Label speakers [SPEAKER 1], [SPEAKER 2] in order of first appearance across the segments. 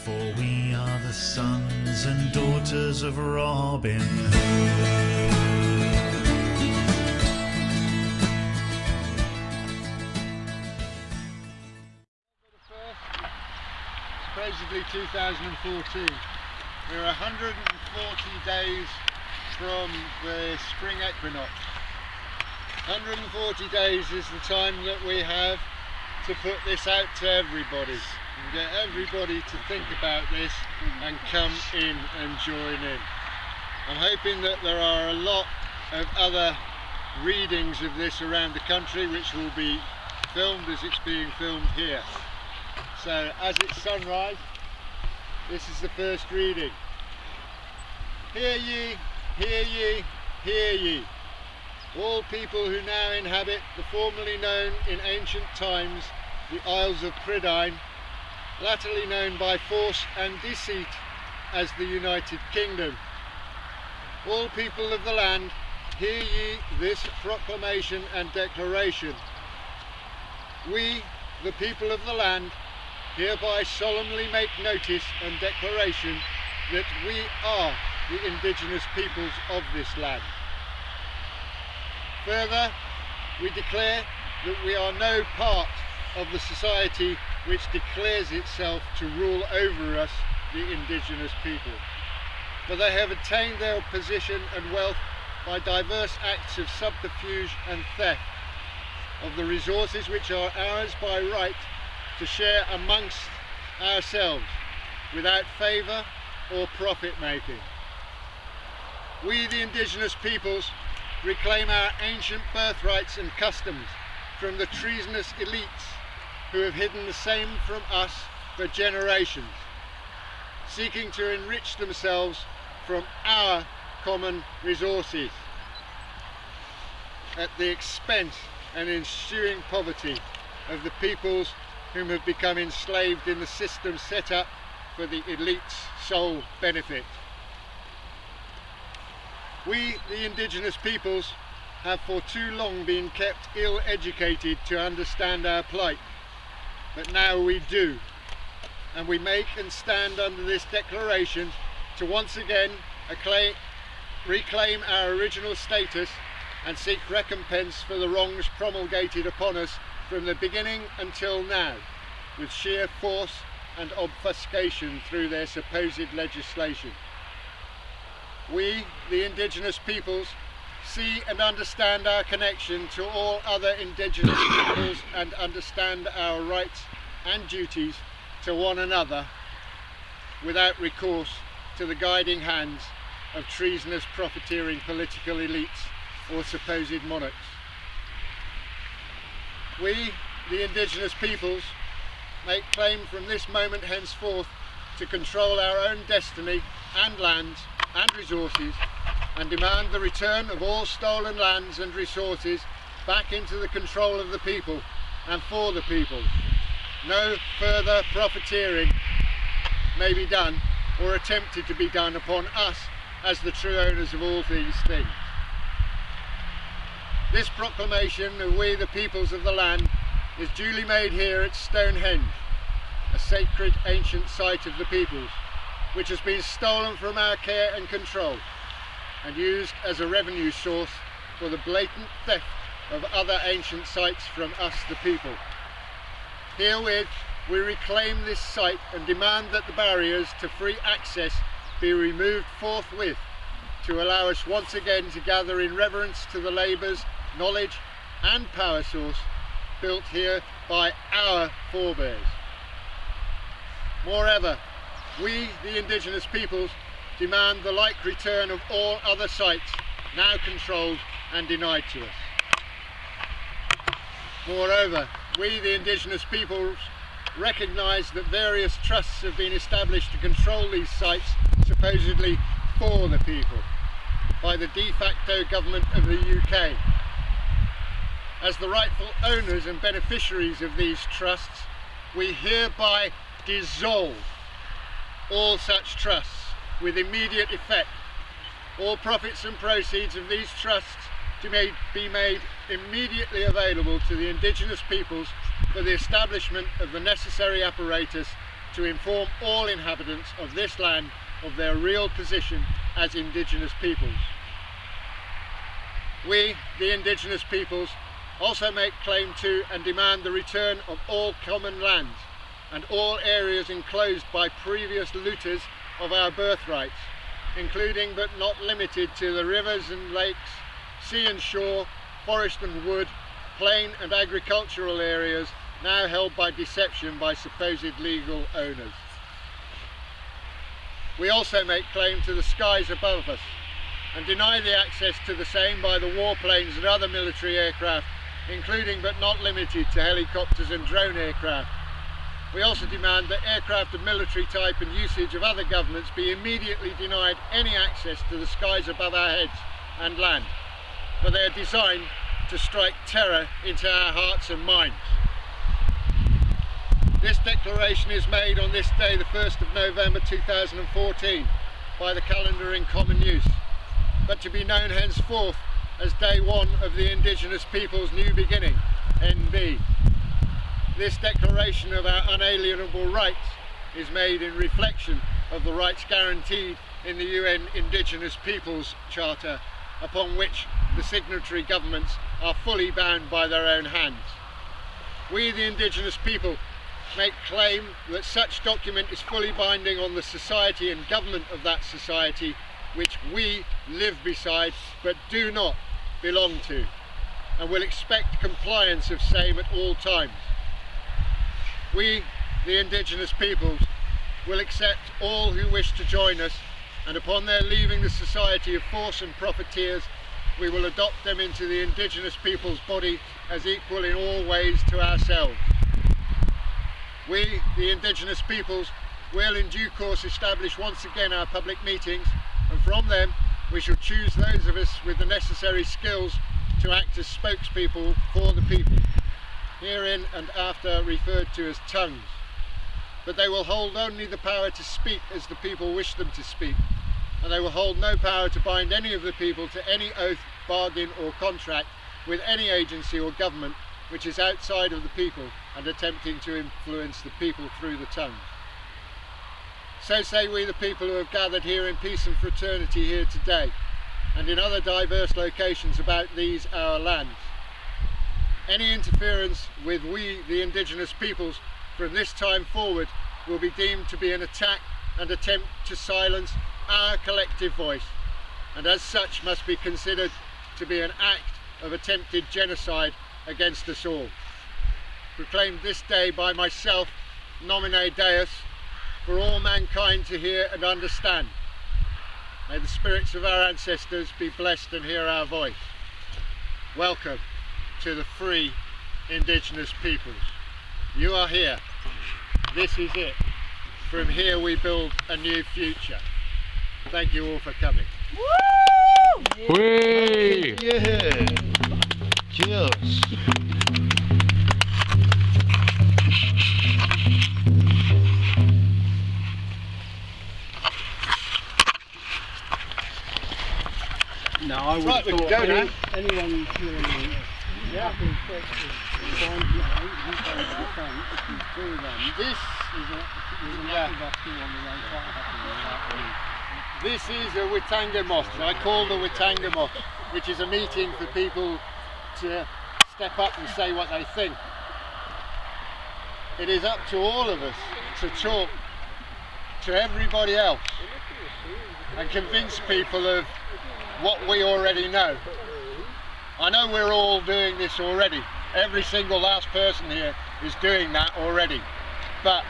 [SPEAKER 1] For we are the sons and daughters of Robin Hood.
[SPEAKER 2] Supposedly 2014. We're 140 days from the spring equinox. 140 days is the time that we have to put this out to everybody and get everybody to think about this and come in and join in. I'm hoping that there are a lot of other readings of this around the country which will be filmed as it's being filmed here. So as it's sunrise, this is the first reading. Hear ye, hear ye, hear ye. All people who now inhabit the formerly known in ancient times the Isles of Prydain, latterly known by force and deceit as the United Kingdom. All people of the land, hear ye this proclamation and declaration. We, the people of the land, hereby solemnly make notice and declaration that we are the indigenous peoples of this land. Further, we declare that we are no part of the society which declares itself to rule over us, the indigenous people, for they have attained their position and wealth by diverse acts of subterfuge and theft of the resources which are ours by right to share amongst ourselves without favour or profit making. We, the indigenous peoples, reclaim our ancient birthrights and customs from the treasonous elites who have hidden the same from us for generations, seeking to enrich themselves from our common resources at the expense and ensuing poverty of the peoples whom have become enslaved in the system set up for the elite's sole benefit. We, the indigenous peoples, have for too long been kept ill-educated to understand our plight, but now we do, and we make and stand under this declaration to once again reclaim our original status and seek recompense for the wrongs promulgated upon us from the beginning until now, with sheer force and obfuscation through their supposed legislation. We, the indigenous peoples, see and understand our connection to all other indigenous peoples and understand our rights and duties to one another without recourse to the guiding hands of treasonous profiteering political elites or supposed monarchs. We, the indigenous peoples, make claim from this moment henceforth to control our own destiny and lands and resources, and demand the return of all stolen lands and resources back into the control of the people and for the people. No further profiteering may be done or attempted to be done upon us as the true owners of all these things. This proclamation of we the peoples of the land is duly made here at Stonehenge, a sacred ancient site of the peoples, which has been stolen from our care and control and used as a revenue source for the blatant theft of other ancient sites from us the people. Herewith we reclaim this site and demand that the barriers to free access be removed forthwith to allow us once again to gather in reverence to the labours, knowledge and power source built here by our forebears. Moreover, we, the indigenous peoples, demand the like return of all other sites now controlled and denied to us. Moreover, we, the indigenous peoples, recognise that various trusts have been established to control these sites supposedly for the people by the de facto government of the UK. As the rightful owners and beneficiaries of these trusts, we hereby dissolve all such trusts with immediate effect. All profits and proceeds of these trusts to be made immediately available to the indigenous peoples for the establishment of the necessary apparatus to inform all inhabitants of this land of their real position as indigenous peoples. We, the indigenous peoples, also make claim to and demand the return of all common lands and all areas enclosed by previous looters of our birthrights, including but not limited to the rivers and lakes, sea and shore, forest and wood, plain and agricultural areas now held by deception by supposed legal owners. We also make claim to the skies above us and deny the access to the same by the warplanes and other military aircraft, including but not limited to helicopters and drone aircraft. We also demand that aircraft of military type and usage of other governments be immediately denied any access to the skies above our heads and land, for they are designed to strike terror into our hearts and minds. This declaration is made on this day, the 1st of November 2014, by the calendar in common use, but to be known henceforth as Day 1 of the Indigenous Peoples' New Beginning, NB. This declaration of our unalienable rights is made in reflection of the rights guaranteed in the UN Indigenous Peoples Charter, upon which the signatory governments are fully bound by their own hands. We, the Indigenous people, make claim that such document is fully binding on the society and government of that society which we live beside but do not belong to, and will expect compliance of same at all times. We, the Indigenous peoples, will accept all who wish to join us, and upon their leaving the society of force and profiteers, we will adopt them into the Indigenous people's body as equal in all ways to ourselves. We, the Indigenous peoples, will in due course establish once again our public meetings, and from them we shall choose those of us with the necessary skills to act as spokespeople for the people, herein and after referred to as tongues. But they will hold only the power to speak as the people wish them to speak, and they will hold no power to bind any of the people to any oath, bargain or contract with any agency or government which is outside of the people and attempting to influence the people through the tongues. So say we, the people who have gathered here in peace and fraternity here today, and in other diverse locations about these our lands. Any interference with we, the Indigenous peoples, from this time forward will be deemed to be an attack and attempt to silence our collective voice, and as such must be considered to be an act of attempted genocide against us all. Proclaimed this day by myself, nomine Deus, for all mankind to hear and understand. May the spirits of our ancestors be blessed and hear our voice. Welcome to the free Indigenous peoples. You are here. This is it. From here we build a new future. Thank you all for coming.
[SPEAKER 3] Woo! Whee!
[SPEAKER 1] Yeah. Cheers.
[SPEAKER 4] No, I would
[SPEAKER 2] Right, we
[SPEAKER 4] have
[SPEAKER 2] can
[SPEAKER 4] thought
[SPEAKER 2] go now.
[SPEAKER 4] anyone hearing me,
[SPEAKER 2] Yeah.
[SPEAKER 4] find through them.
[SPEAKER 2] This
[SPEAKER 4] There's a
[SPEAKER 2] Yeah.
[SPEAKER 4] massive uphill on the road, quite happening without
[SPEAKER 2] This is a Wittangemote. I call the Wittangemote, which is a meeting for people to step up and say what they think. It is up to all of us to talk to everybody else and convince people of what we already know. I know we're all doing this already. Every single last person here is doing that already. But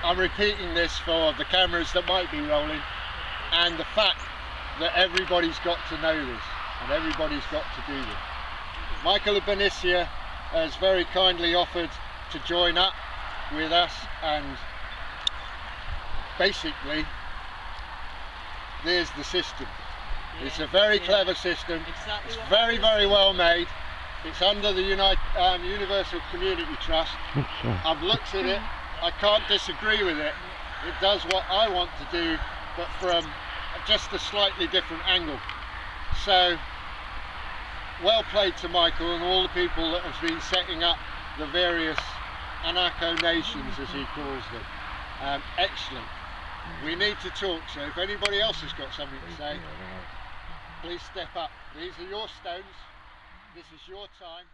[SPEAKER 2] I'm repeating this for the cameras that might be rolling, and the fact that everybody's got to know this and everybody's got to do this. Michael of Benicia has very kindly offered to join up with us, and basically there's the system. It's a very clever system. It's very, very well made. It's under the Universal Community Trust. I've looked at it. I can't disagree with it. It does what I want to do, but from just a slightly different angle. So, well played to Michael and all the people that have been setting up the various anarcho-nations as he calls them. Excellent. We need to talk, so if anybody else has got something to say, please step up. These are your stones, this is your time.